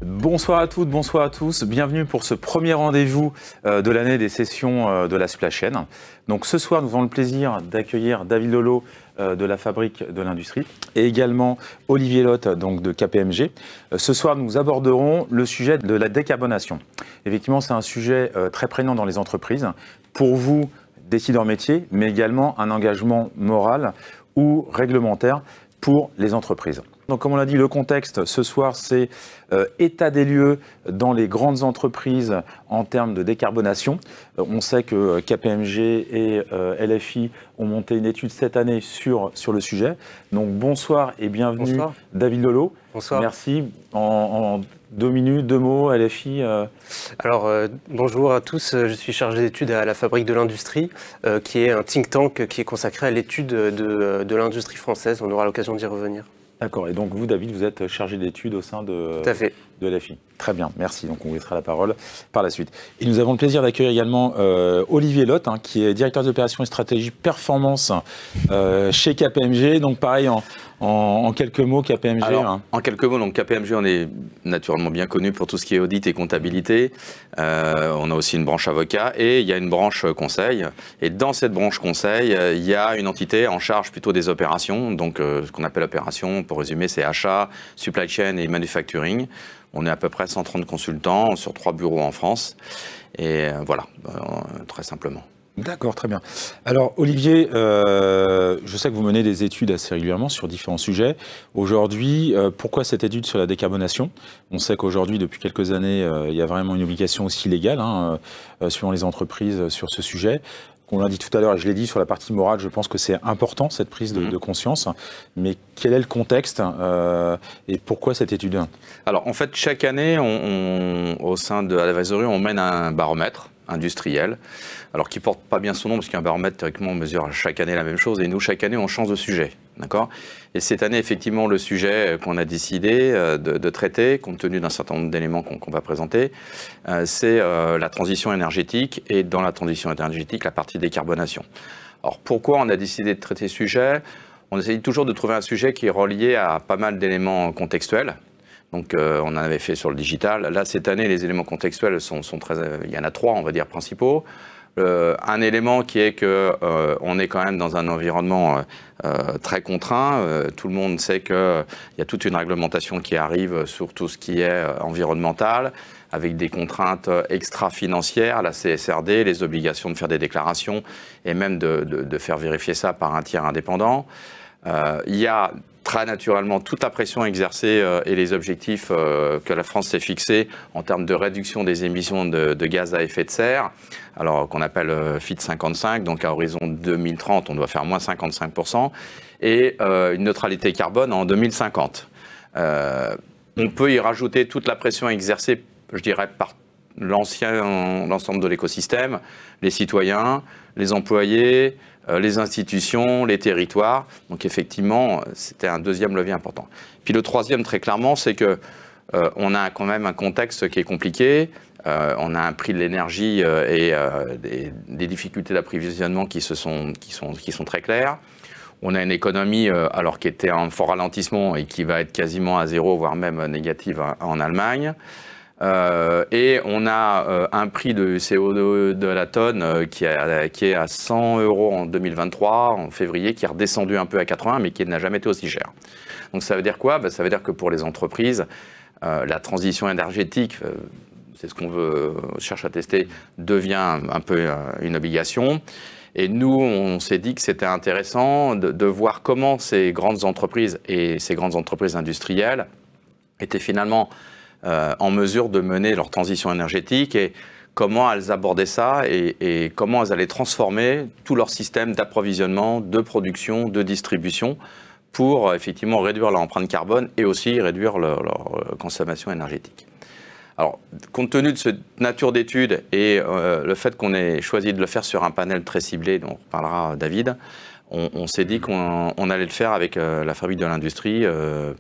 Bonsoir à toutes, bonsoir à tous. Bienvenue pour ce premier rendez-vous de l'année des sessions de la Supply Chain. Donc ce soir, nous avons le plaisir d'accueillir David Lolo de la Fabrique de l'Industrie et également Olivier Lotte donc de KPMG. Ce soir, nous aborderons le sujet de la décarbonation. Effectivement, c'est un sujet très prégnant dans les entreprises. Pour vous, décideurs métiers, mais également un engagement moral ou réglementaire pour les entreprises. Donc, comme on l'a dit, le contexte ce soir, c'est état des lieux dans les grandes entreprises en termes de décarbonation. On sait que KPMG et LFI ont monté une étude cette année sur le sujet. Donc, bonsoir et bienvenue, bonsoir. David Lolo. Bonsoir. Merci. En 2 minutes, 2 mots, LFI. Alors, bonjour à tous. Je suis chargé d'études à la Fabrique de l'Industrie, qui est un think tank qui est consacré à l'étude de l'industrie française. On aura l'occasion d'y revenir. D'accord. Et donc vous, David, vous êtes chargé d'études au sein de LFI. Très bien, merci. Donc on vous laissera la parole par la suite. Et nous avons le plaisir d'accueillir également Olivier Lotte, qui est directeur d'opération et stratégie performance chez KPMG. Donc pareil, en quelques mots, KPMG. Alors, en quelques mots, donc KPMG, on est naturellement bien connu pour tout ce qui est audit et comptabilité. On a aussi une branche avocat et il y a une branche conseil. Et dans cette branche conseil, il y a une entité en charge plutôt des opérations. Donc ce qu'on appelle opérations, pour résumer, c'est achat, supply chain et manufacturing. On est à peu près 130 consultants sur 3 bureaux en France. Et voilà, très simplement. D'accord, très bien. Alors Olivier, je sais que vous menez des études assez régulièrement sur différents sujets. Aujourd'hui, pourquoi cette étude sur la décarbonation? On sait qu'aujourd'hui, depuis quelques années, il y a vraiment une obligation aussi légale, suivant les entreprises, sur ce sujet. On l'a dit tout à l'heure, et je l'ai dit sur la partie morale, je pense que c'est important cette prise de conscience. Mais quel est le contexte et pourquoi cette étude? Alors en fait, chaque année, au sein de l'advisory, on mène un baromètre industriel, alors qui porte pas bien son nom parce qu'un baromètre, théoriquement, on mesure chaque année la même chose et nous, chaque année, on change de sujet. D'accord ? Et cette année, effectivement, le sujet qu'on a décidé de traiter, compte tenu d'un certain nombre d'éléments qu'on va présenter, c'est la transition énergétique et dans la transition énergétique, la partie décarbonation. Alors pourquoi on a décidé de traiter ce sujet? On essaye toujours de trouver un sujet qui est relié à pas mal d'éléments contextuels. Donc on en avait fait sur le digital. Là, cette année, les éléments contextuels sont très... il y en a 3, on va dire, principaux. Un élément qui est qu'on est quand même dans un environnement très contraint. Tout le monde sait qu'il y a toute une réglementation qui arrive sur tout ce qui est environnemental, avec des contraintes extra-financières, la CSRD, les obligations de faire des déclarations et même de faire vérifier ça par un tiers indépendant. Il y a très naturellement toute la pression exercée et les objectifs que la France s'est fixés en termes de réduction des émissions de gaz à effet de serre, alors qu'on appelle Fit 55, donc à horizon 2030, on doit faire moins 55%, et une neutralité carbone en 2050. On peut y rajouter toute la pression exercée, je dirais, par l'ensemble de l'écosystème, les citoyens, les employés, les institutions, les territoires. Donc effectivement, c'était un deuxième levier important. Puis le troisième, très clairement, c'est que on a quand même un contexte qui est compliqué. On a un prix de l'énergie et des difficultés d'approvisionnement qui sont très claires. On a une économie alors qui était en fort ralentissement et qui va être quasiment à zéro, voire même négative en Allemagne. Et on a un prix de CO2 de la tonne qui est à 100 € en 2023, en février, qui est redescendu un peu à 80, mais qui n'a jamais été aussi cher. Donc ça veut dire quoi? Ça veut dire que pour les entreprises, la transition énergétique, c'est ce qu'on cherche à tester, devient un peu une obligation. Et nous, on s'est dit que c'était intéressant de voir comment ces grandes entreprises et ces grandes entreprises industrielles étaient finalement en mesure de mener leur transition énergétique et comment elles abordaient ça et comment elles allaient transformer tout leur système d'approvisionnement, de production, de distribution pour effectivement réduire leur empreinte carbone et aussi réduire leur consommation énergétique. Alors, compte tenu de cette nature d'étude et le fait qu'on ait choisi de le faire sur un panel très ciblé, dont reparlera David, on s'est dit qu'on allait le faire avec la Fabrique de l'Industrie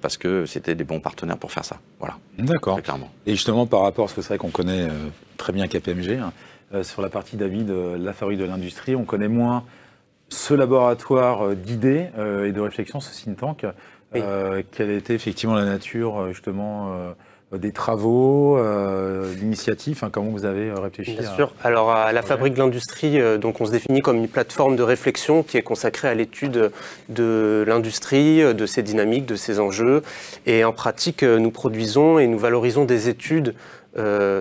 parce que c'était des bons partenaires pour faire ça. Voilà. D'accord. Très clairement. Et justement, par rapport, parce que c'est vrai qu'on connaît très bien KPMG, sur la partie David, la Fabrique de l'Industrie, on connaît moins ce laboratoire d'idées et de réflexion, ce think tank. Oui. Quelle était effectivement la nature, justement, des travaux, d'initiatives, enfin, comment vous avez réfléchi Bien sûr. Alors à la Fabrique de l'Industrie, donc on se définit comme une plateforme de réflexion qui est consacrée à l'étude de l'industrie, de ses dynamiques, de ses enjeux. Et en pratique, nous produisons et nous valorisons des études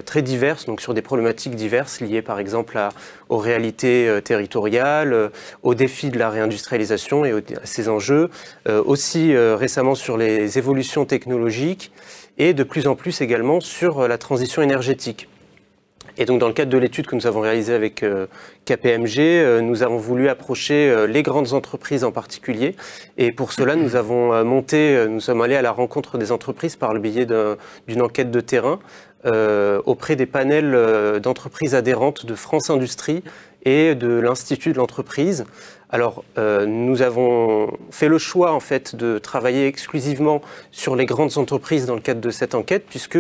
très diverses, donc sur des problématiques diverses liées par exemple aux réalités territoriales, aux défis de la réindustrialisation et à ces enjeux, aussi récemment sur les évolutions technologiques et de plus en plus également sur la transition énergétique. Et donc dans le cadre de l'étude que nous avons réalisée avec KPMG, nous avons voulu approcher les grandes entreprises en particulier. Et pour cela, nous avons nous sommes allés à la rencontre des entreprises par le biais d'une enquête de terrain auprès des panels d'entreprises adhérentes de France Industrie et de l'Institut de l'entreprise. Alors, nous avons fait le choix en fait de travailler exclusivement sur les grandes entreprises dans le cadre de cette enquête, puisque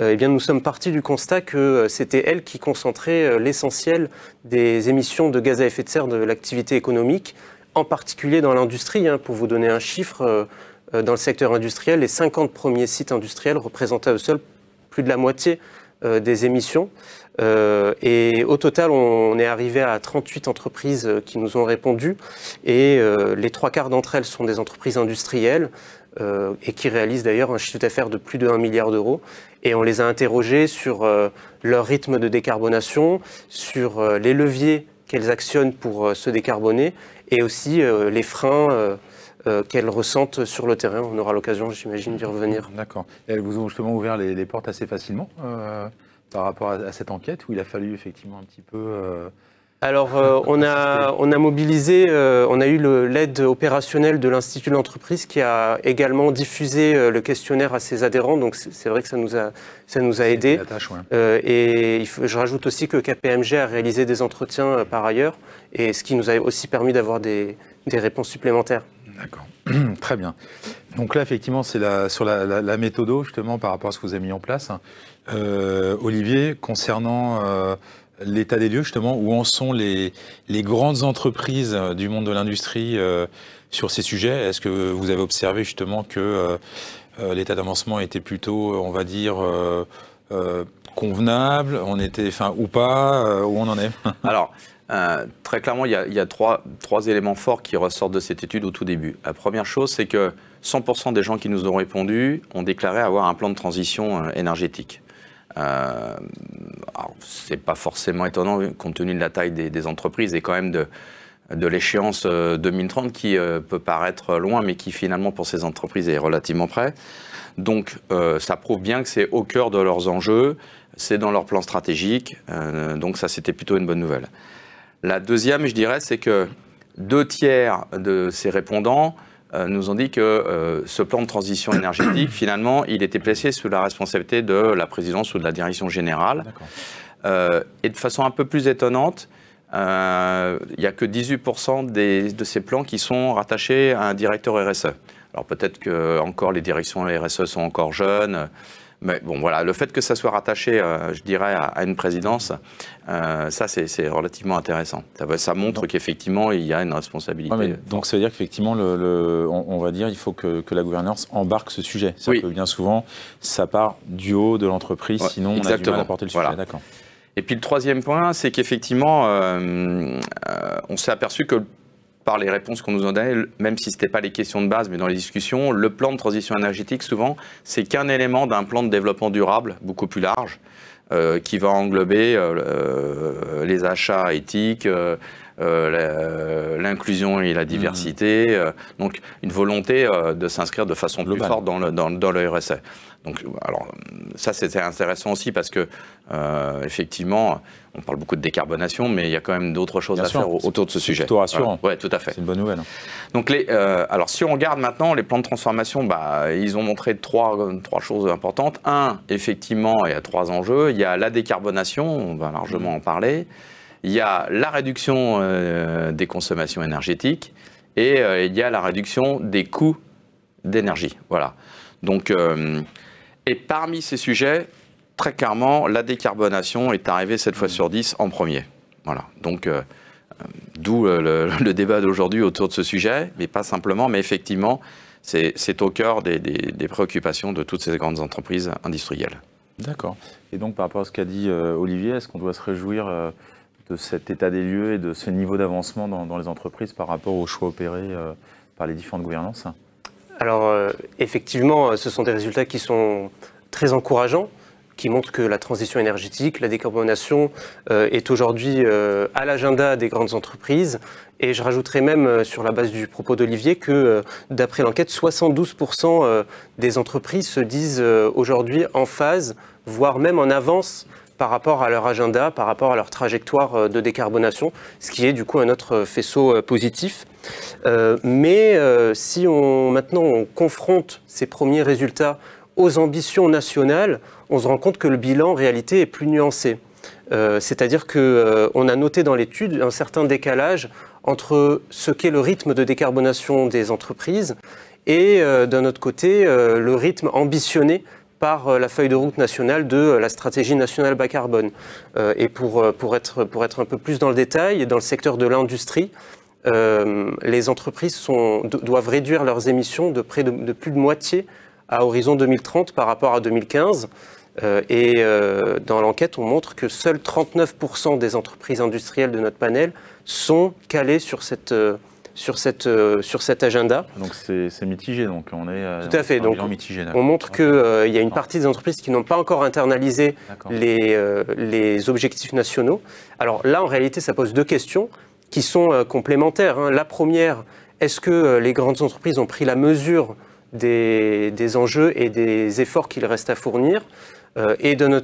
eh bien, nous sommes partis du constat que c'était elles qui concentraient l'essentiel des émissions de gaz à effet de serre de l'activité économique, en particulier dans l'industrie. Pour vous donner un chiffre, dans le secteur industriel, les 50 premiers sites industriels représentaient à eux seuls plus de la moitié des émissions. Et au total, on est arrivé à 38 entreprises qui nous ont répondu. Et les 3/4 d'entre elles sont des entreprises industrielles et qui réalisent d'ailleurs un chiffre d'affaires de plus de 1 milliard d'euros. Et on les a interrogées sur leur rythme de décarbonation, sur les leviers qu'elles actionnent pour se décarboner et aussi les freins qu'elles ressentent sur le terrain. On aura l'occasion, j'imagine, d'y revenir. D'accord. Et elles vous ont justement ouvert les portes assez facilement par rapport à cette enquête, où il a fallu effectivement un petit peu... Alors, on a mobilisé, on a eu l'aide opérationnelle de l'Institut de l'entreprise qui a également diffusé le questionnaire à ses adhérents. Donc, c'est vrai que ça nous a aidé. La tâche, ouais. Et je rajoute aussi que KPMG a réalisé des entretiens par ailleurs, et ce qui nous a aussi permis d'avoir des réponses supplémentaires. D'accord, très bien. Donc là, effectivement, c'est sur la méthodo, justement, par rapport à ce que vous avez mis en place. Olivier, concernant l'état des lieux, justement, où en sont les grandes entreprises du monde de l'industrie sur ces sujets? Est-ce que vous avez observé, justement, que l'état d'avancement était plutôt, on va dire, convenable, ou pas, où on en est? Alors, très clairement, il y a trois éléments forts qui ressortent de cette étude au tout début. La première chose, c'est que 100% des gens qui nous ont répondu ont déclaré avoir un plan de transition énergétique. C'est pas forcément étonnant compte tenu de la taille des entreprises et quand même de l'échéance 2030 qui peut paraître loin, mais qui finalement pour ces entreprises est relativement près. Donc ça prouve bien que c'est au cœur de leurs enjeux, c'est dans leur plan stratégique, donc ça c'était plutôt une bonne nouvelle. La deuxième, je dirais, c'est que 2/3 de ces répondants nous ont dit que ce plan de transition énergétique, finalement, il était placé sous la responsabilité de la présidence ou de la direction générale. Et de façon un peu plus étonnante, il n'y a que 18% de ces plans qui sont rattachés à un directeur RSE. Alors peut-être que encore les directions RSE sont encore jeunes. Mais bon, voilà, le fait que ça soit rattaché, je dirais, à une présidence, ça, c'est relativement intéressant. Ça montre qu'effectivement, il y a une responsabilité. Ouais, donc, ça veut dire qu'effectivement, on va dire, il faut que la gouvernance embarque ce sujet. C'est-à-dire que bien souvent, ça part du haut de l'entreprise, sinon on a du mal à porter le sujet. D'accord. Et puis le troisième point, c'est qu'effectivement, on s'est aperçu que par les réponses qu'on nous a données, même si ce n'était pas les questions de base, mais dans les discussions, le plan de transition énergétique, souvent, c'est qu'un élément d'un plan de développement durable, beaucoup plus large, qui va englober les achats éthiques, l'inclusion et la diversité, donc une volonté de s'inscrire de façon plus forte dans le RSE. Donc, alors, ça c'était intéressant aussi parce que, effectivement, on parle beaucoup de décarbonation, mais il y a quand même d'autres choses à faire autour de ce sujet. C'est plutôt rassurant. Voilà. Ouais, tout à fait. C'est une bonne nouvelle. Donc, alors, si on regarde maintenant les plans de transformation, ils ont montré trois choses importantes. Un, effectivement, il y a 3 enjeux. Il y a la décarbonation, on va largement en parler. Il y a la réduction des consommations énergétiques et il y a la réduction des coûts d'énergie. Voilà. Donc, et parmi ces sujets, très clairement, la décarbonation est arrivée 7 fois sur 10 en premier. Voilà. Donc, d'où le débat d'aujourd'hui autour de ce sujet, mais pas simplement, mais effectivement, c'est au cœur des préoccupations de toutes ces grandes entreprises industrielles. D'accord. Et donc, par rapport à ce qu'a dit Olivier, est-ce qu'on doit se réjouir de cet état des lieux et de ce niveau d'avancement dans les entreprises par rapport aux choix opérés par les différentes gouvernances? Alors, effectivement, ce sont des résultats qui sont très encourageants, qui montrent que la transition énergétique, la décarbonation est aujourd'hui à l'agenda des grandes entreprises. Et je rajouterais même, sur la base du propos d'Olivier, que d'après l'enquête, 72% des entreprises se disent aujourd'hui en phase, voire même en avance par rapport à leur agenda, par rapport à leur trajectoire de décarbonation, ce qui est du coup un autre faisceau positif. Mais si maintenant on confronte ces premiers résultats aux ambitions nationales, on se rend compte que le bilan en réalité est plus nuancé. C'est-à-dire qu'on a noté dans l'étude un certain décalage entre ce qu'est le rythme de décarbonation des entreprises et d'un autre côté le rythme ambitionné par la feuille de route nationale de la stratégie nationale bas carbone. Et pour être un peu plus dans le détail, dans le secteur de l'industrie, les entreprises doivent réduire leurs émissions de plus de moitié à horizon 2030 par rapport à 2015. Dans l'enquête, on montre que seuls 39% des entreprises industrielles de notre panel sont calées sur cet agenda. Donc c'est mitigé, donc on est tout à fait. Donc mitigé, on montre qu'il y a une partie des entreprises qui n'ont pas encore internalisé les objectifs nationaux. Alors là, en réalité, ça pose deux questions qui sont complémentaires. La première, est-ce que les grandes entreprises ont pris la mesure des enjeux et des efforts qu'il reste à fournir? Et une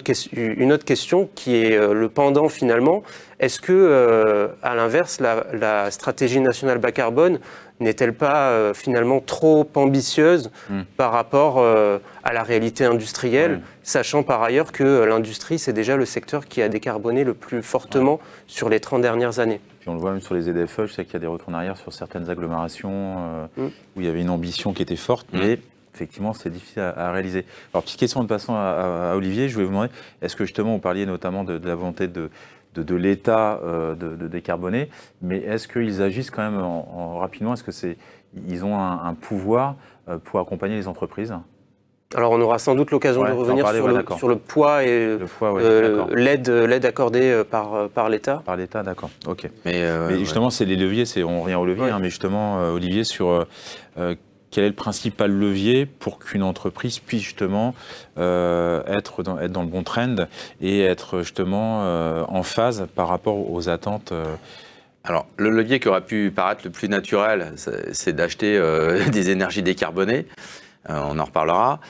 autre question qui est le pendant finalement, est-ce que, à l'inverse, la stratégie nationale bas carbone n'est-elle pas finalement trop ambitieuse par rapport à la réalité industrielle, sachant par ailleurs que l'industrie, c'est déjà le secteur qui a décarboné le plus fortement sur les 30 dernières années. Puis on le voit même sur les ZFE, je sais qu'il y a des retours en arrière sur certaines agglomérations où il y avait une ambition qui était forte, mais effectivement, c'est difficile à réaliser. Alors, petite question de passant à Olivier, je voulais vous demander, est-ce que justement, vous parliez notamment de la volonté de l'État de décarboner, mais est-ce qu'ils agissent quand même rapidement? Est-ce qu'ils ont un pouvoir pour accompagner les entreprises? Alors, on aura sans doute l'occasion de revenir sur le poids et l'aide accordée par l'État. Par l'État, d'accord. Ok. Mais justement, c'est les leviers, on revient aux leviers, mais justement, Olivier, sur quel est le principal levier pour qu'une entreprise puisse justement être dans le bon trend et être justement en phase par rapport aux attentes Alors, le levier qui aurait pu paraître le plus naturel, c'est d'acheter des énergies décarbonées. On en reparlera.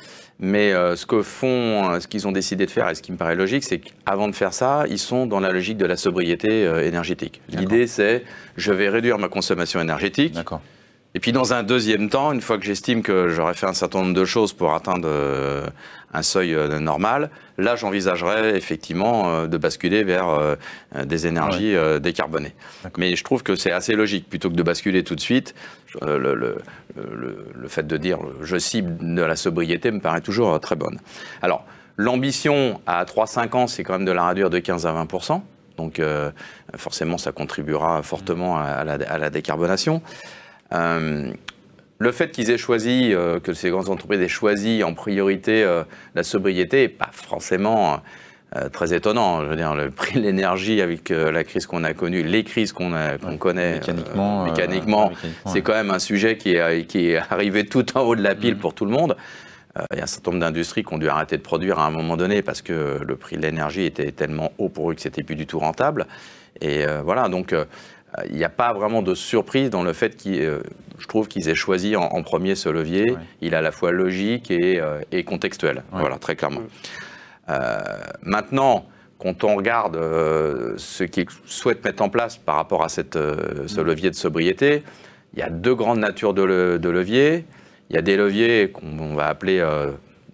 Mais ce qu'ils ont décidé de faire, et ce qui me paraît logique, c'est qu'avant de faire ça, ils sont dans la logique de la sobriété énergétique. L'idée, c'est je vais réduire ma consommation énergétique. D'accord. Et puis dans un deuxième temps, une fois que j'estime que j'aurais fait un certain nombre de choses pour atteindre un seuil normal, là j'envisagerais effectivement de basculer vers des énergies décarbonées. Mais je trouve que c'est assez logique, plutôt que de basculer tout de suite, le fait de dire je cible de la sobriété me paraît toujours très bonne. Alors l'ambition à 3-5 ans, c'est quand même de la réduire de 15 à 20%. Donc forcément ça contribuera fortement à la décarbonation. Le fait qu'ils aient choisi, que ces grandes entreprises aient choisi en priorité la sobriété n'est pas forcément très étonnant. Je veux dire, le prix de l'énergie avec la crise qu'on a connue, les crises qu'on connaît mécaniquement, c'est quand même un sujet qui est arrivé tout en haut de la pile pour tout le monde. Il y a un certain nombre d'industries qui ont dû arrêter de produire à un moment donné parce que le prix de l'énergie était tellement haut pour eux que c'était plus du tout rentable. Et voilà, donc il n'y a pas vraiment de surprise dans le fait je trouve qu'ils aient choisi en premier ce levier. Ouais. Il est à la fois logique et contextuel, voilà, très clairement. Maintenant, quand on regarde ce qu'ils souhaitent mettre en place par rapport à ce levier de sobriété, il y a deux grandes natures de leviers. Il y a des leviers qu'on va appeler,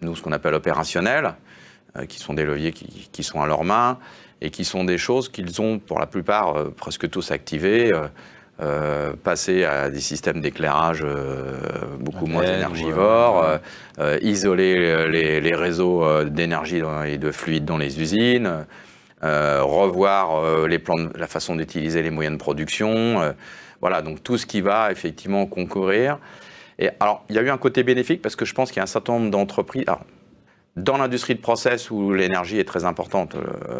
nous, ce qu'on appelle opérationnels, qui sont des leviers qui sont à leurs mains, et qui sont des choses qu'ils ont, pour la plupart, presque tous activés, passer à des systèmes d'éclairage beaucoup moins énergivores, isoler les réseaux d'énergie et de fluide dans les usines, revoir la façon d'utiliser les moyens de production, voilà, donc tout ce qui va effectivement concourir. Et alors, il y a eu un côté bénéfique parce que je pense qu'il y a un certain nombre d'entreprises. Dans l'industrie de process où l'énergie est très importante,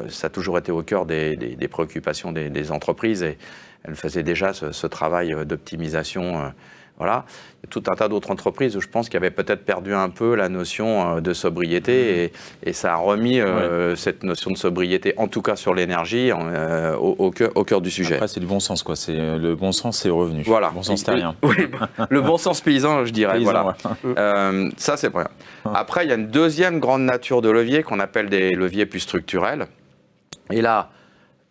ça a toujours été au cœur des préoccupations des entreprises et elles faisaient déjà ce travail d'optimisation. Voilà. Il y a tout un tas d'autres entreprises où je pense qu'ils avaient peut-être perdu un peu la notion de sobriété et ça a remis cette notion de sobriété, en tout cas sur l'énergie, au cœur du sujet. Après, c'est du bon sens, quoi. Le bon sens, c'est revenu. Voilà. Le bon sens terrien. Oui, le bon sens paysan, je dirais. Paysan, voilà. ouais. Ça, c'est pas bien. Après, il y a une deuxième grande nature de levier qu'on appelle des leviers plus structurels. Et là,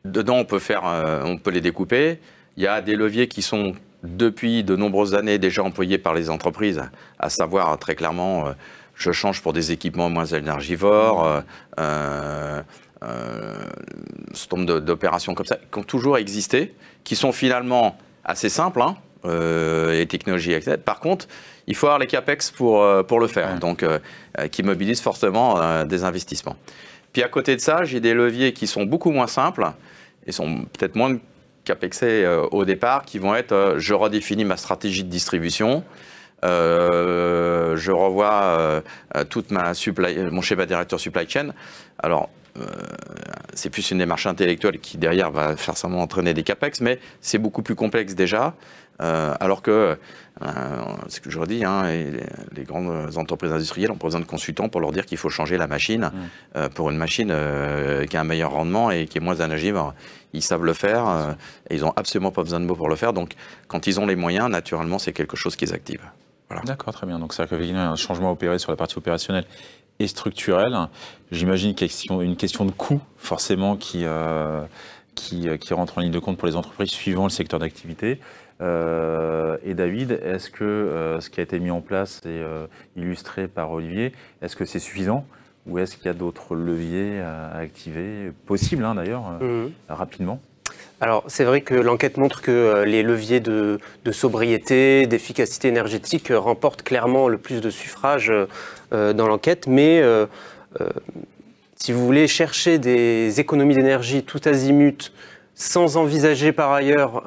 dedans, on peut les découper. Il y a des leviers qui sont depuis de nombreuses années déjà employés par les entreprises, à savoir très clairement, je change pour des équipements moins énergivores, ce nombre d'opérations comme ça, qui ont toujours existé, qui sont finalement assez simples, et technologies, etc. Par contre, il faut avoir les CAPEX pour le faire, donc qui mobilisent fortement des investissements. Puis à côté de ça, j'ai des leviers qui sont beaucoup moins simples, et sont peut-être moins CAPEXés au départ, qui vont être je redéfinis ma stratégie de distribution, je revois toute mon schéma directeur supply chain. Alors, c'est plus une démarche intellectuelle qui derrière va forcément entraîner des CAPEX, mais c'est beaucoup plus complexe déjà. Alors que, ce que je redis, les grandes entreprises industrielles ont besoin de consultants pour leur dire qu'il faut changer la machine pour une machine qui a un meilleur rendement et qui est moins énergivore. Ils savent le faire et ils n'ont absolument pas besoin de mots pour le faire. Donc, quand ils ont les moyens, naturellement, c'est quelque chose qu'ils activent. Voilà. D'accord, très bien. Donc, c'est-à-dire qu'il y a un changement opéré sur la partie opérationnelle et structurelle. J'imagine qu'il y a une question de coût, forcément, qui rentre en ligne de compte pour les entreprises suivant le secteur d'activité. Et David, est-ce que ce qui a été mis en place et illustré par Olivier, est-ce que c'est suffisant ou est-ce qu'il y a d'autres leviers à activer, possibles d'ailleurs, rapidement? Alors, c'est vrai que l'enquête montre que les leviers de sobriété, d'efficacité énergétique remportent clairement le plus de suffrages dans l'enquête, mais si vous voulez chercher des économies d'énergie tout azimut, sans envisager par ailleurs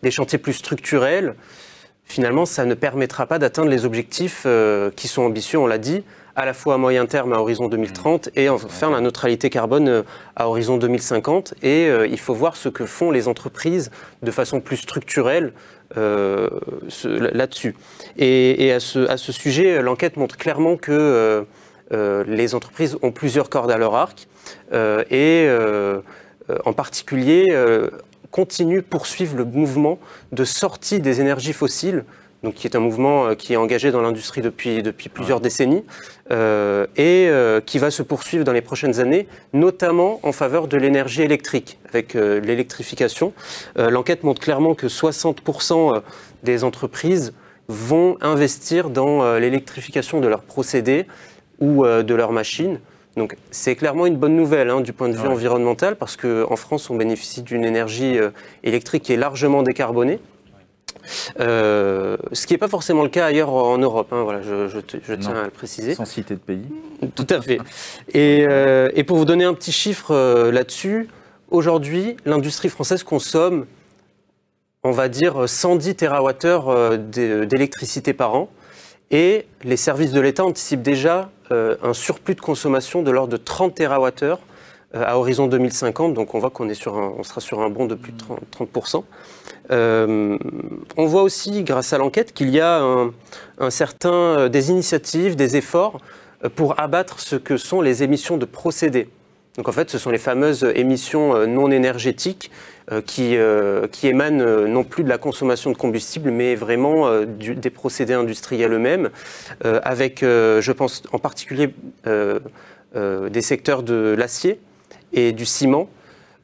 des chantiers plus structurels, finalement, ça ne permettra pas d'atteindre les objectifs qui sont ambitieux, on l'a dit, à la fois à moyen terme à horizon 2030 et enfin la neutralité carbone à horizon 2050. Et il faut voir ce que font les entreprises de façon plus structurelle là-dessus. Et à ce sujet, l'enquête montre clairement que les entreprises ont plusieurs cordes à leur arc et en particulier poursuivent le mouvement de sortie des énergies fossiles, donc qui est un mouvement qui est engagé dans l'industrie depuis plusieurs décennies et qui va se poursuivre dans les prochaines années, notamment en faveur de l'énergie électrique, avec l'électrification. L'enquête montre clairement que 60% des entreprises vont investir dans l'électrification de leurs procédés ou de leurs machines. Donc c'est clairement une bonne nouvelle du point de vue environnemental, parce qu'en France, on bénéficie d'une énergie électrique qui est largement décarbonée. Ce qui n'est pas forcément le cas ailleurs en Europe, voilà, je tiens à le préciser. Sans citer de pays. Tout à fait. Et pour vous donner un petit chiffre là-dessus, aujourd'hui, l'industrie française consomme, on va dire, 110 TWh d'électricité par an, et les services de l'État anticipent déjà un surplus de consommation de l'ordre de 30 TWh à horizon 2050, donc on voit qu'on sera sur un bond de plus de 30%. On voit aussi, grâce à l'enquête, qu'il y a des initiatives, des efforts pour abattre ce que sont les émissions de procédés. Donc en fait, ce sont les fameuses émissions non énergétiques qui émanent non plus de la consommation de combustible, mais vraiment des procédés industriels eux-mêmes, avec, je pense en particulier, des secteurs de l'acier et du ciment,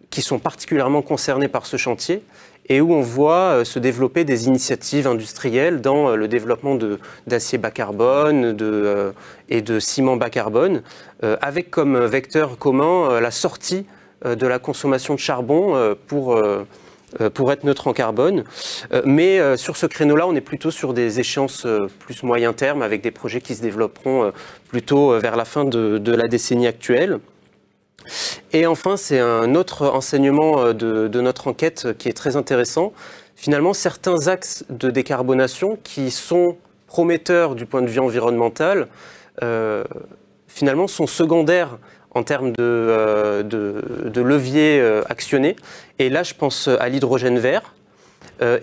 qui sont particulièrement concernés par ce chantier, et où on voit se développer des initiatives industrielles dans le développement d'acier bas carbone et de ciment bas carbone, avec comme vecteur commun la sortie de la consommation de charbon pour être neutre en carbone. Mais sur ce créneau-là, on est plutôt sur des échéances plus moyen terme, avec des projets qui se développeront plutôt vers la fin de la décennie actuelle. Et enfin, c'est un autre enseignement de notre enquête qui est très intéressant. Finalement, certains axes de décarbonation qui sont prometteurs du point de vue environnemental, finalement sont secondaires en termes de levier actionné. Et là, je pense à l'hydrogène vert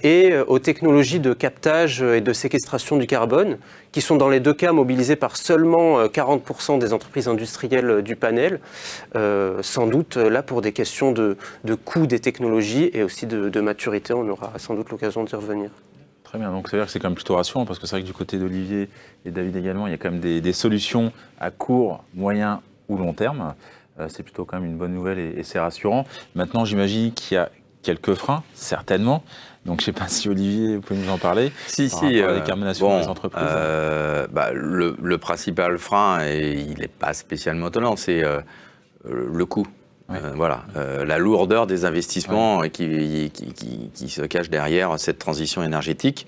et aux technologies de captage et de séquestration du carbone, qui sont dans les deux cas mobilisées par seulement 40% des entreprises industrielles du panel, sans doute là pour des questions de coût des technologies et aussi de maturité. On aura sans doute l'occasion d'y revenir. Très bien, donc ça veut dire que c'est quand même plutôt rassurant, parce que c'est vrai que du côté d'Olivier et David également, il y a quand même des solutions à court, moyen ou long terme. C'est plutôt quand même une bonne nouvelle et c'est rassurant. Maintenant, j'imagine qu'il y a quelques freins, certainement. Donc, je ne sais pas si Olivier, vous pouvez nous en parler. Si, la décarbonation des entreprises. Le principal frein, et il n'est pas spécialement étonnant, c'est le coût. Ouais. La lourdeur des investissements qui se cache derrière cette transition énergétique.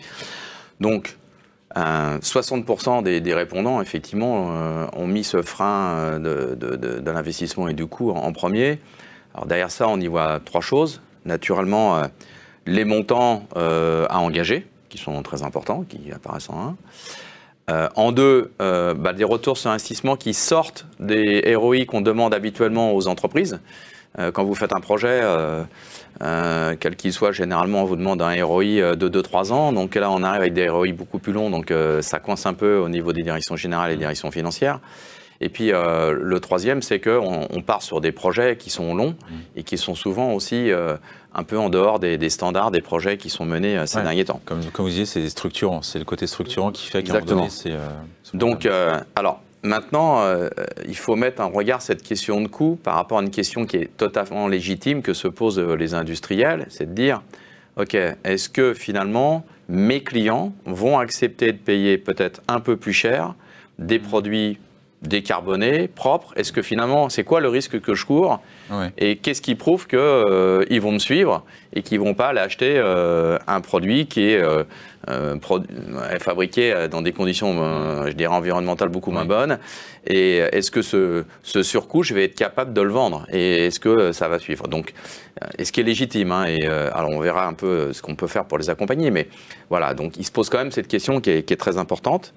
Donc, 60% des répondants, effectivement, ont mis ce frein de l'investissement et du coût en premier. Alors, derrière ça, on y voit trois choses. Naturellement, les montants à engager, qui sont très importants, qui apparaissent en un. En deux, des retours sur investissement qui sortent des ROI qu'on demande habituellement aux entreprises. Quand vous faites un projet, quel qu'il soit, généralement, on vous demande un ROI de 2-3 ans. Donc là, on arrive avec des ROI beaucoup plus longs, donc ça coince un peu au niveau des directions générales et des directions financières. Et puis, le troisième, c'est qu'on part sur des projets qui sont longs et qui sont souvent aussi un peu en dehors des standards des projets qui sont menés ces derniers temps. Comme vous disiez, c'est structurant. C'est le côté structurant qui fait qu'à un moment donné, c'est... Donc, alors, maintenant, il faut mettre en regard cette question de coût par rapport à une question qui est totalement légitime que se posent les industriels, c'est de dire, OK, est-ce que finalement, mes clients vont accepter de payer peut-être un peu plus cher des produits décarbonés, propres? Est-ce que finalement, c'est quoi le risque que je cours? Et qu'est-ce qui prouve qu'ils vont me suivre et qu'ils ne vont pas aller acheter un produit qui est fabriqué dans des conditions, je dirais, environnementales beaucoup moins bonnes? Et est-ce que ce surcoût, je vais être capable de le vendre? Et est-ce que ça va suivre? Donc, et ce qui est légitime, alors on verra un peu ce qu'on peut faire pour les accompagner, mais voilà, donc il se pose quand même cette question qui est très importante.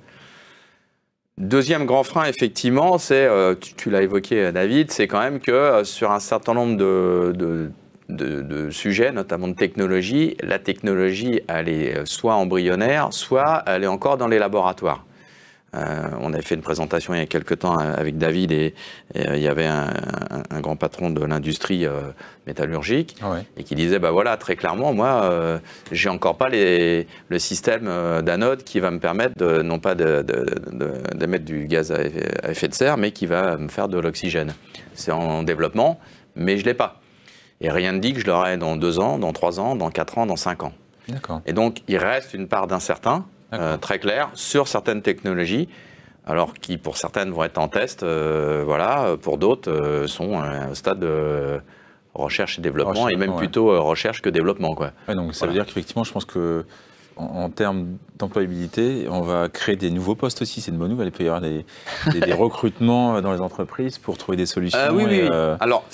Deuxième grand frein, effectivement, c'est, tu l'as évoqué David, c'est quand même que sur un certain nombre de sujets, notamment de technologie, la technologie, elle est soit embryonnaire, soit elle est encore dans les laboratoires. On avait fait une présentation il y a quelques temps avec David et il y avait un grand patron de l'industrie métallurgique et qui disait, voilà, très clairement, moi, j'ai encore pas le système d'anode qui va me permettre non pas d'émettre du gaz à effet de serre, mais qui va me faire de l'oxygène. C'est en développement, mais je l'ai pas. Et rien ne dit que je l'aurai dans 2 ans, dans 3 ans, dans 4 ans, dans 5 ans. Et donc, il reste une part d'incertain, très clair, sur certaines technologies, alors qui pour certaines vont être en test, pour d'autres sont au stade de recherche et développement, et même plutôt recherche que développement. Donc ça veut dire qu'effectivement, je pense que en termes d'employabilité, on va créer des nouveaux postes aussi, c'est une bonne nouvelle. Il peut y avoir des recrutements dans les entreprises pour trouver des solutions. Oui. Alors,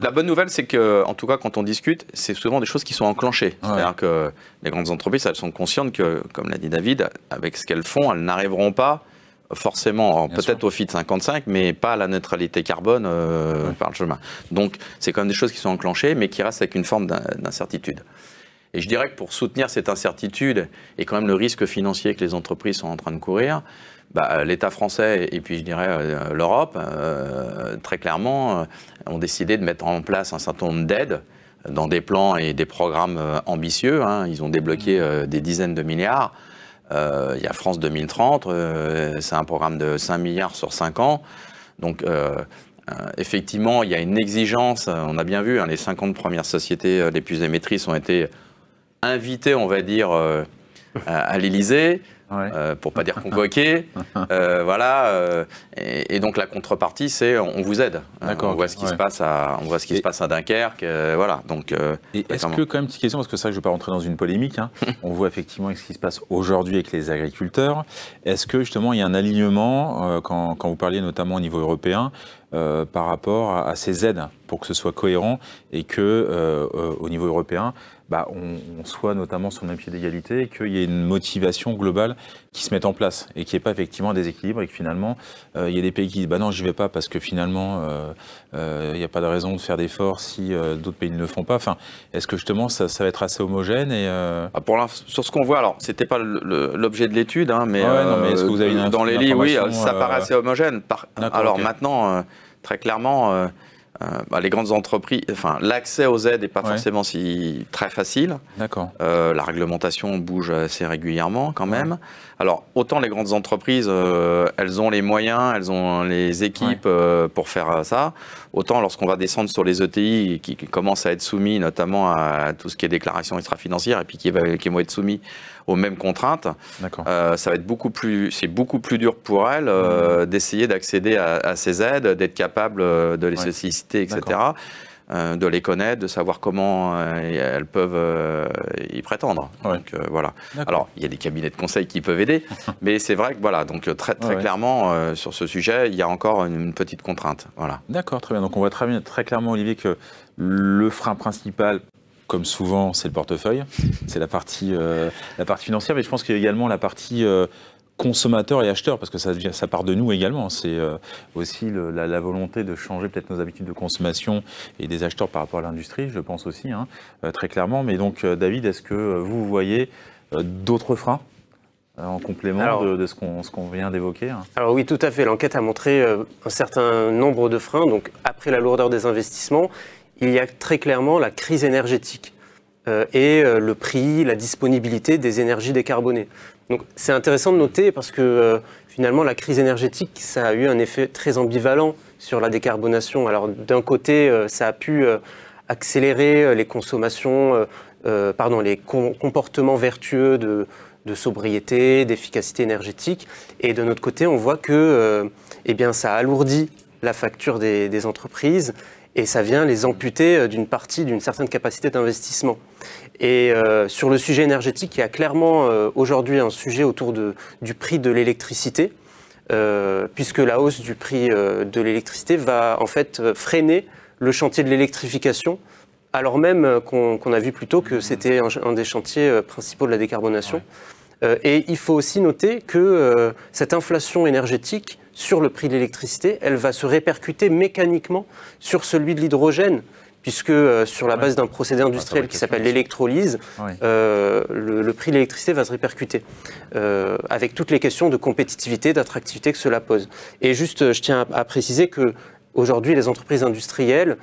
la bonne nouvelle, c'est que, en tout cas, quand on discute, c'est souvent des choses qui sont enclenchées. C'est-à-dire que les grandes entreprises, elles sont conscientes que, comme l'a dit David, avec ce qu'elles font, elles n'arriveront pas forcément, peut-être au Fit 55, mais pas à la neutralité carbone par le chemin. Donc, c'est quand même des choses qui sont enclenchées, mais qui restent avec une forme d'incertitude. Et je dirais que pour soutenir cette incertitude et quand même le risque financier que les entreprises sont en train de courir, l'État français et puis je dirais l'Europe, très clairement, ont décidé de mettre en place un certain nombre d'aides dans des plans et des programmes ambitieux. Ils ont débloqué des dizaines de milliards. Il y a France 2030, c'est un programme de 5 milliards sur 5 ans. Donc, effectivement, il y a une exigence. On a bien vu, les 50 premières sociétés les plus émettrices ont été invité, on va dire, à l'Élysée, pour pas dire convoqué. Et donc la contrepartie, c'est on vous aide. On voit ce qui se passe à Dunkerque. Donc, et est-ce que, quand même, petite question, parce que ça, je ne veux pas rentrer dans une polémique, on voit effectivement ce qui se passe aujourd'hui avec les agriculteurs. Est-ce que justement il y a un alignement, quand vous parliez notamment au niveau européen, par rapport à ces aides, pour que ce soit cohérent et que, au niveau européen, on soit notamment sur le même pied d'égalité, et qu'il y ait une motivation globale qui se mette en place et qu'il n'y ait pas effectivement un déséquilibre et que finalement il y a des pays qui disent non, j'y vais pas parce que finalement il n'y a pas de raison de faire d'efforts si d'autres pays ne le font pas. Enfin, est-ce que justement ça va être assez homogène et sur ce qu'on voit, alors c'était pas l'objet de l'étude, mais, mais est-ce que vous avez dans les livres, oui, ça paraît assez homogène. Alors maintenant, très clairement. Les grandes entreprises, l'accès aux aides n'est pas forcément si très facile. D'accord. La réglementation bouge assez régulièrement quand même. Alors, autant les grandes entreprises, elles ont les moyens, elles ont les équipes pour faire ça. Autant lorsqu'on va descendre sur les ETI qui commencent à être soumis notamment à tout ce qui est déclaration extra-financière et puis qui vont être soumis aux mêmes contraintes, ça va être beaucoup plus dur pour elles d'essayer d'accéder à ces aides, d'être capable de les solliciter, etc. De les connaître, de savoir comment elles peuvent y prétendre. Donc, voilà. Alors, il y a des cabinets de conseil qui peuvent aider, mais c'est vrai que donc très clairement, sur ce sujet, il y a encore une petite contrainte. Voilà. D'accord, très bien. Donc on voit très clairement, Olivier, que le frein principal, comme souvent, c'est le portefeuille, c'est la partie financière, mais je pense qu'il y a également la partie consommateurs et acheteurs, parce que ça part de nous également. C'est aussi la volonté de changer peut-être nos habitudes de consommation et des acheteurs par rapport à l'industrie, je pense aussi, très clairement. Mais donc, David, est-ce que vous voyez d'autres freins en complément de ce qu'on vient d'évoquer? Alors oui, tout à fait. L'enquête a montré un certain nombre de freins. Donc, après la lourdeur des investissements, il y a très clairement la crise énergétique et le prix, la disponibilité des énergies décarbonées. Donc c'est intéressant de noter parce que finalement la crise énergétique, ça a eu un effet très ambivalent sur la décarbonation. Alors d'un côté, ça a pu accélérer les consommations, les comportements vertueux de sobriété, d'efficacité énergétique. Et d'un autre côté, on voit que ça alourdit la facture des entreprises et ça vient les amputer d'une certaine capacité d'investissement. Et sur le sujet énergétique, il y a clairement aujourd'hui un sujet autour du prix de l'électricité, puisque la hausse du prix de l'électricité va en fait freiner le chantier de l'électrification, alors même qu'on a vu plus tôt que c'était un des chantiers principaux de la décarbonation. Et il faut aussi noter que cette inflation énergétique sur le prix de l'électricité, elle va se répercuter mécaniquement sur celui de l'hydrogène, puisque sur la base d'un procédé industriel qui s'appelle l'électrolyse, le prix de l'électricité va se répercuter, avec toutes les questions de compétitivité, d'attractivité que cela pose. Et juste, je tiens à préciser qu'aujourd'hui, les entreprises industrielles,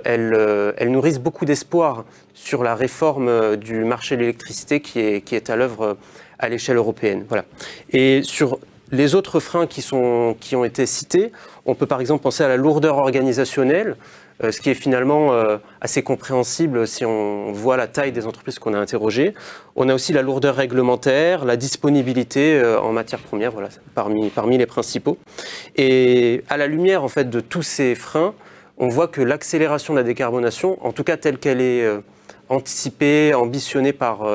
elles nourrissent beaucoup d'espoir sur la réforme du marché de l'électricité qui est à l'œuvre à l'échelle européenne. Voilà. Et sur les autres freins qui ont été cités, on peut par exemple penser à la lourdeur organisationnelle, ce qui est finalement assez compréhensible si on voit la taille des entreprises qu'on a interrogées. On a aussi la lourdeur réglementaire, la disponibilité en matières premières, voilà, parmi les principaux. Et à la lumière en fait de tous ces freins, on voit que l'accélération de la décarbonation, en tout cas telle qu'elle est anticipée, ambitionnée par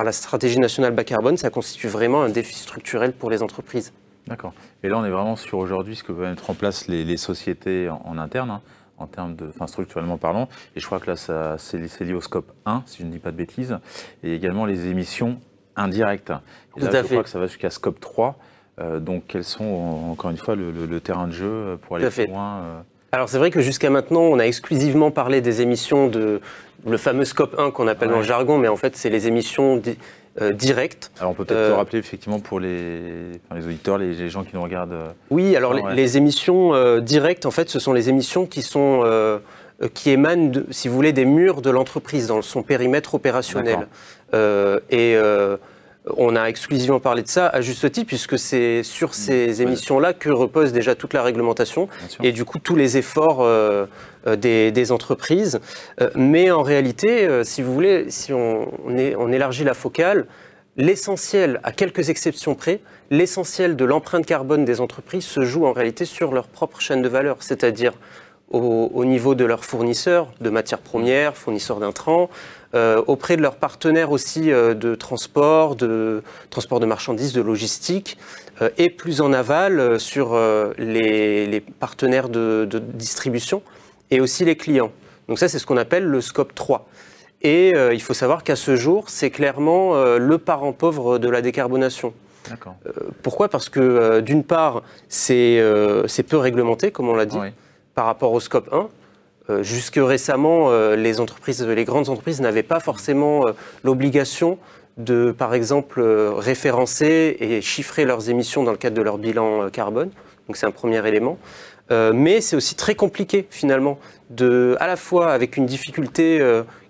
la stratégie nationale bas carbone, ça constitue vraiment un défi structurel pour les entreprises. D'accord. Et là, on est vraiment sur aujourd'hui ce que veulent mettre en place les sociétés en interne, en termes structurellement parlant. Et je crois que là, c'est lié au scope 1, si je ne dis pas de bêtises, et également les émissions indirectes. Et là, je crois que ça va jusqu'à scope 3. Donc, quels sont, encore une fois, le terrain de jeu pour aller plus loin Alors, c'est vrai que jusqu'à maintenant, on a exclusivement parlé des émissions le fameux scope 1 qu'on appelle dans le jargon, mais en fait, c'est les émissions directes. Alors, on peut peut-être le rappeler effectivement pour les auditeurs, les gens qui nous regardent. Oui, alors les émissions directes, en fait, ce sont les émissions qui émanent, si vous voulez, des murs de l'entreprise, dans son périmètre opérationnel. On a exclusivement parlé de ça à juste titre, puisque c'est sur ces émissions-là que repose déjà toute la réglementation et du coup tous les efforts des entreprises. Mais en réalité, si vous voulez, si on élargit la focale, l'essentiel, à quelques exceptions près, l'essentiel de l'empreinte carbone des entreprises se joue en réalité sur leur propre chaîne de valeur, c'est-à-dire au niveau de leurs fournisseurs de matières premières, fournisseurs d'intrants, auprès de leurs partenaires aussi de transport de marchandises, de logistique, et plus en aval sur les partenaires de distribution et aussi les clients. Donc ça, c'est ce qu'on appelle le scope 3. Et il faut savoir qu'à ce jour, c'est clairement le parent pauvre de la décarbonation. Pourquoi? Parce que d'une part, c'est peu réglementé, comme on l'a dit, par rapport au scope 1. Jusque récemment, les grandes entreprises n'avaient pas forcément l'obligation de, par exemple, référencer et chiffrer leurs émissions dans le cadre de leur bilan carbone. Donc c'est un premier élément. Mais c'est aussi très compliqué, finalement, à la fois avec une difficulté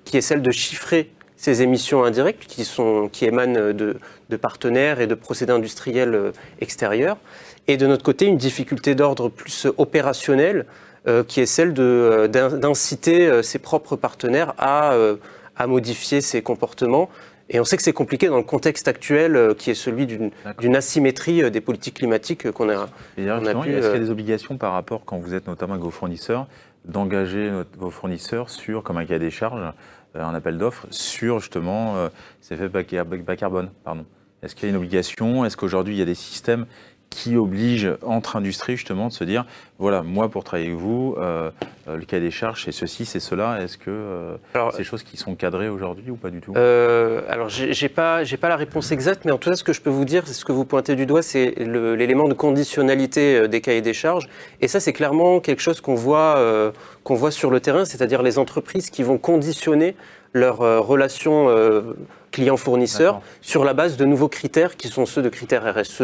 qui est celle de chiffrer ces émissions indirectes qui émanent de partenaires et de procédés industriels extérieurs. Et de notre côté, une difficulté d'ordre plus opérationnel qui est celle d'inciter ses propres partenaires à modifier ses comportements. Et on sait que c'est compliqué dans le contexte actuel qui est celui d'une asymétrie des politiques climatiques qu'on a. Est-ce qu'il y a des obligations par rapport, quand vous êtes notamment avec vos fournisseurs, d'engager vos fournisseurs sur, comme un cahier des charges, un appel d'offres sur justement ces effets bas carbone, pardon. Est-ce qu'il y a une obligation? Est-ce qu'aujourd'hui il y a des systèmes qui obligent entre industries justement de se dire voilà, moi pour travailler avec vous, le cahier des charges c'est ceci, c'est cela. Est-ce que c'est des choses qui sont cadrées aujourd'hui ou pas du tout? Alors j'ai pas la réponse exacte, mais en tout cas ce que je peux vous dire, c'est ce que vous pointez du doigt, c'est l'élément de conditionnalité des cahiers des charges. Et ça c'est clairement quelque chose qu'on voit sur le terrain, c'est-à-dire les entreprises qui vont conditionner leurs relations clients-fournisseurs sur la base de nouveaux critères qui sont ceux de critères RSE.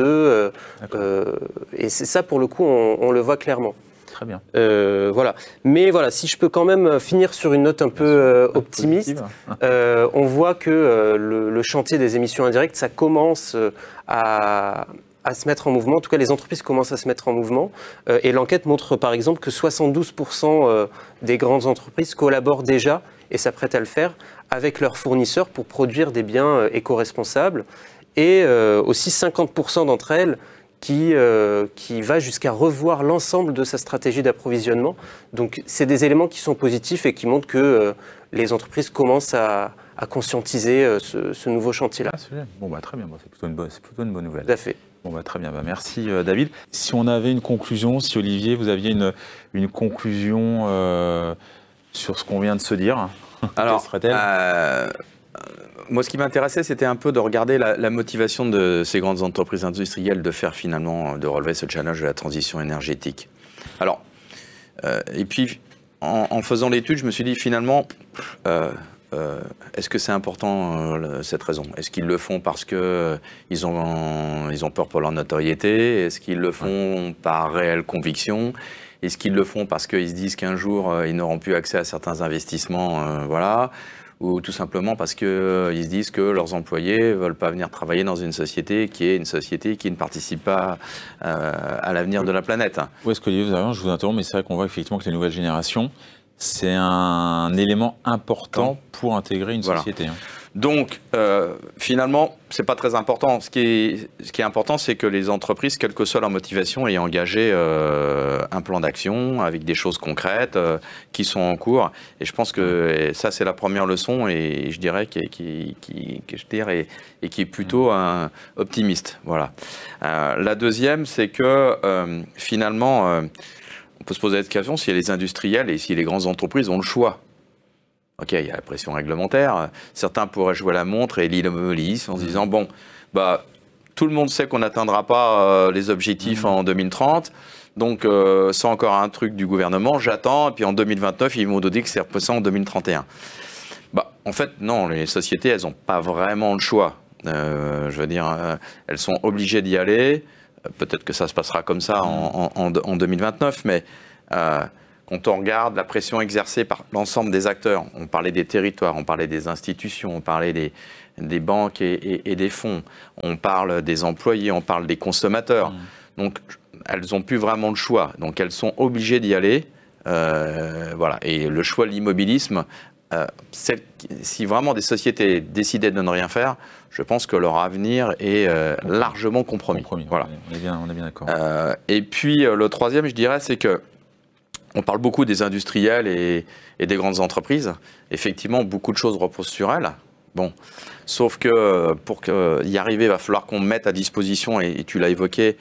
Et c'est ça, pour le coup, on le voit clairement. Très bien. Voilà. Mais voilà, si je peux quand même finir sur une note un peu optimiste, on voit que le chantier des émissions indirectes, ça commence à se mettre en mouvement. En tout cas, les entreprises commencent à se mettre en mouvement. Et l'enquête montre par exemple que 72% des grandes entreprises collaborent déjà et s'apprêtent à le faire avec leurs fournisseurs pour produire des biens éco-responsables. Et aussi 50% d'entre elles qui va jusqu'à revoir l'ensemble de sa stratégie d'approvisionnement. Donc c'est des éléments qui sont positifs et qui montrent que les entreprises commencent à conscientiser ce nouveau chantier-là. Bon, bah, très bien, c'est plutôt une bonne nouvelle. Tout à fait. Bon, bah, très bien, merci David. Si on avait une conclusion, si Olivier, vous aviez une conclusion sur ce qu'on vient de se dire, alors, quelle serait-elle? Moi, ce qui m'intéressait, c'était un peu de regarder la motivation de ces grandes entreprises industrielles de relever ce challenge de la transition énergétique. Alors, et puis, en faisant l'étude, je me suis dit, finalement, est-ce que c'est important cette raison? Est-ce qu'ils le font parce qu'ils ont peur pour leur notoriété? Est-ce qu'ils le font par réelle conviction? Est-ce qu'ils le font parce qu'ils se disent qu'un jour, ils n'auront plus accès à certains investissements, voilà, ou tout simplement parce qu'ils se disent que leurs employés ne veulent pas venir travailler dans une société qui ne participe pas à l'avenir de la planète. Où est-ce que je vous interromps, mais c'est vrai qu'on voit effectivement que les nouvelles générations, c'est un élément important pour intégrer une société. Voilà. Donc, finalement, ce n'est pas très important. Ce qui est important, c'est que les entreprises, quelle que soit leur motivation, aient engagé un plan d'action avec des choses concrètes qui sont en cours. Et je pense que ça, c'est la première leçon, et je dirais qui est plutôt optimiste. Voilà. La deuxième, c'est que finalement, on peut se poser la question si les industriels et si les grandes entreprises ont le choix. Ok, il y a la pression réglementaire. Certains pourraient jouer la montre et l'immobilisme en se disant bon, bah, tout le monde sait qu'on n'atteindra pas les objectifs en 2030. Donc, c'est encore un truc du gouvernement. J'attends. Et puis en 2029, ils vont nous dire que c'est repoussé en 2031. Bah, en fait, non, les sociétés, elles n'ont pas vraiment le choix. Je veux dire, elles sont obligées d'y aller. Peut-être que ça se passera comme ça en 2029, mais quand on regarde la pression exercée par l'ensemble des acteurs, on parlait des territoires, on parlait des institutions, on parlait des banques et des fonds, on parle des employés, on parle des consommateurs. Donc, elles n'ont plus vraiment le choix. Donc, elles sont obligées d'y aller. Voilà. Et le choix de l'immobilisme, si vraiment des sociétés décidaient de ne rien faire, je pense que leur avenir est largement compromis. Voilà. On est bien d'accord. Et puis, le troisième, je dirais, c'est que on parle beaucoup des industriels et des grandes entreprises. Effectivement, beaucoup de choses reposent sur elles. Bon, sauf que pour y arriver, il va falloir qu'on mette à disposition, et tu l'as évoqué,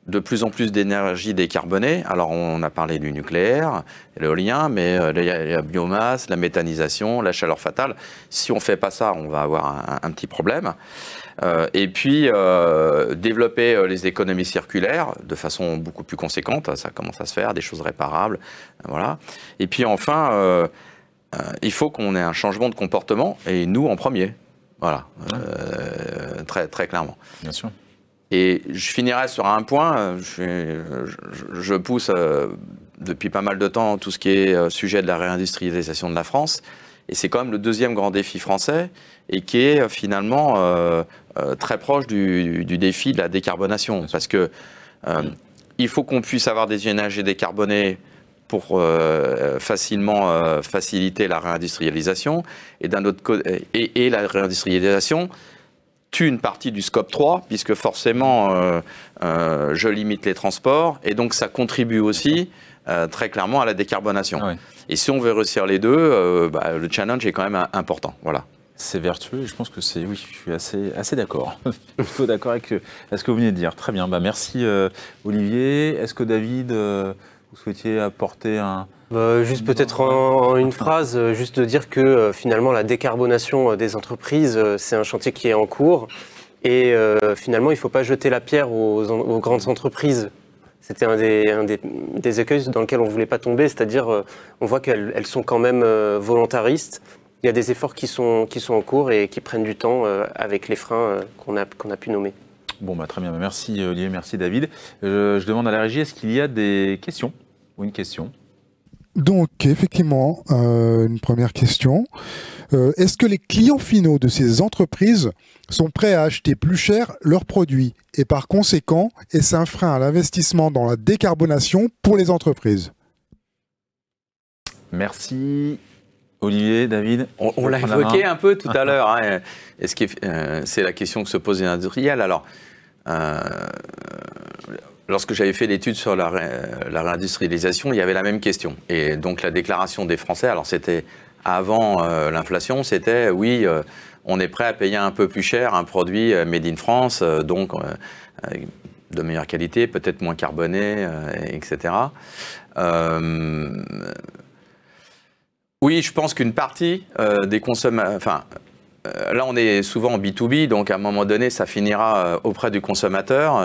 de plus en plus d'énergie décarbonée. Alors, on a parlé du nucléaire, l'éolien, mais il y a la biomasse, la méthanisation, la chaleur fatale. Si on ne fait pas ça, on va avoir un petit problème. Et puis, développer les économies circulaires de façon beaucoup plus conséquente. Ça commence à se faire, des choses réparables. Voilà. Et puis, enfin, il faut qu'on ait un changement de comportement, et nous en premier. Voilà, très, très clairement. Bien sûr. Et je finirai sur un point. Je pousse depuis pas mal de temps tout ce qui est sujet de la réindustrialisation de la France. Et c'est quand même le deuxième grand défi français et qui est finalement très proche du défi de la décarbonation. Parce que il faut qu'on puisse avoir des énergies décarbonées pour facilement faciliter la réindustrialisation. Et d'un autre côté, et la réindustrialisation tue une partie du scope 3, puisque forcément, je limite les transports, et donc ça contribue aussi très clairement à la décarbonation. Ah oui. Et si on veut réussir les deux, le challenge est quand même important. Voilà. C'est vertueux, et je pense que c'est, oui, je suis assez d'accord. Plutôt d'accord avec ce que vous venez de dire. Très bien, merci Olivier. Est-ce que David, vous souhaitiez apporter un... Juste peut-être en une phrase, juste de dire que finalement la décarbonation des entreprises, c'est un chantier qui est en cours. Et finalement, il ne faut pas jeter la pierre aux grandes entreprises. C'était un des écueils dans lesquels on ne voulait pas tomber, c'est-à-dire on voit qu'elles sont quand même volontaristes. Il y a des efforts qui sont en cours et qui prennent du temps avec les freins qu'on a pu nommer. Bon, très bien. Merci Olivier, merci David. Je demande à la régie, est-ce qu'il y a des questions ou une question ? Donc, effectivement, une première question. Est-ce que les clients finaux de ces entreprises sont prêts à acheter plus cher leurs produits? Et par conséquent, est-ce un frein à l'investissement dans la décarbonation pour les entreprises? Merci. Olivier, David, on l'a évoqué un peu tout à l'heure. Hein. C'est la question que se posent les industriels. Alors, lorsque j'avais fait l'étude sur la réindustrialisation, il y avait la même question. Et donc la déclaration des Français, alors c'était avant l'inflation, c'était oui, on est prêt à payer un peu plus cher un produit made in France, donc de meilleure qualité, peut-être moins carboné, etc. Oui, je pense qu'une partie des consommateurs... Enfin, là, on est souvent en B2B, donc à un moment donné, ça finira auprès du consommateur,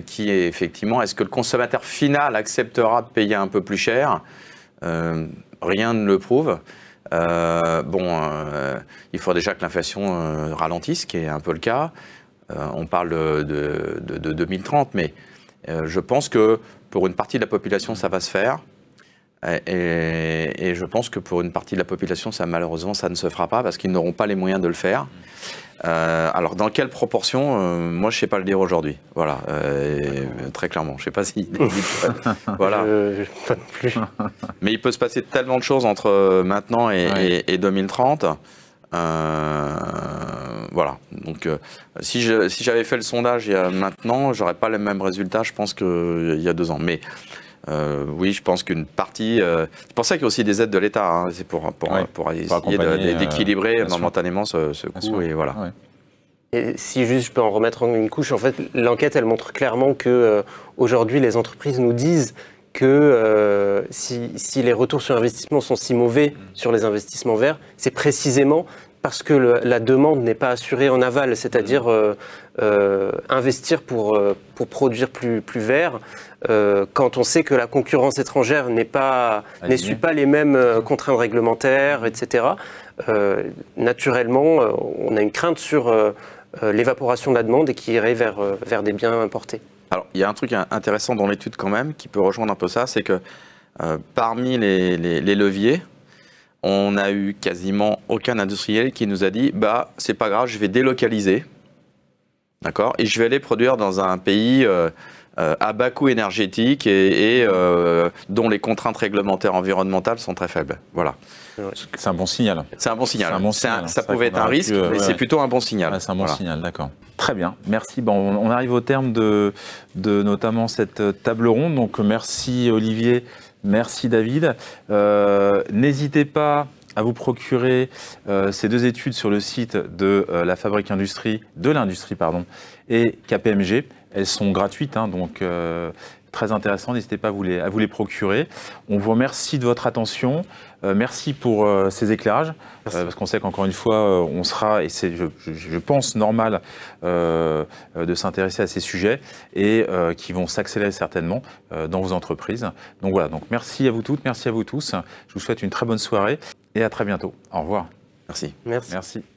qui est effectivement... Est-ce que le consommateur final acceptera de payer un peu plus cher? Rien ne le prouve. Il faut déjà que l'inflation ralentisse, ce qui est un peu le cas. On parle de 2030, mais je pense que pour une partie de la population, ça va se faire. Et je pense que pour une partie de la population, malheureusement, ça ne se fera pas parce qu'ils n'auront pas les moyens de le faire. Alors, dans quelle proportion moi, je ne sais pas le dire aujourd'hui. Voilà, très clairement. Je ne sais pas si... voilà. Pas non plus. Mais il peut se passer tellement de choses entre maintenant et 2030. Voilà. Donc, si j'avais fait le sondage il y a maintenant, je n'aurais pas les mêmes résultats, je pense, qu'il y a 2 ans. Mais... oui, je pense qu'une partie... c'est pour ça qu'il y a aussi des aides de l'État. Hein, c'est pour essayer d'équilibrer momentanément ce coût. Et voilà. Ouais. Et si juste je peux en remettre une couche, en fait, l'enquête, elle montre clairement que aujourd'hui, les entreprises nous disent que si les retours sur investissement sont si mauvais sur les investissements verts, c'est précisément parce que la demande n'est pas assurée en aval, c'est-à-dire investir pour produire plus vert. Quand on sait que la concurrence étrangère n'essuie pas les mêmes contraintes réglementaires, etc., naturellement, on a une crainte sur l'évaporation de la demande et qui irait vers des biens importés. Alors, il y a un truc intéressant dans l'étude quand même, qui peut rejoindre un peu ça, c'est que parmi les leviers, on n'a eu quasiment aucun industriel qui nous a dit « c'est pas grave, je vais délocaliser, d'accord, et je vais aller produire dans un pays... à bas coût énergétique et dont les contraintes réglementaires environnementales sont très faibles. » Voilà. C'est un bon signal. C'est un bon signal. Ça pouvait être un risque, mais c'est plutôt un bon signal. Ouais, c'est un bon signal, d'accord. Très bien, merci. Bon, on arrive au terme de notamment cette table ronde. Donc merci Olivier, merci David. N'hésitez pas à vous procurer ces 2 études sur le site de la Fabrique de l'Industrie et KPMG. Elles sont gratuites, hein, donc très intéressant. N'hésitez pas à vous les procurer. On vous remercie de votre attention. Merci pour ces éclairages, parce qu'on sait qu'encore une fois, on sera, et c'est, je pense, normal de s'intéresser à ces sujets et qui vont s'accélérer certainement dans vos entreprises. Donc voilà, donc merci à vous toutes, merci à vous tous. Je vous souhaite une très bonne soirée et à très bientôt. Au revoir. Merci. Merci. Merci.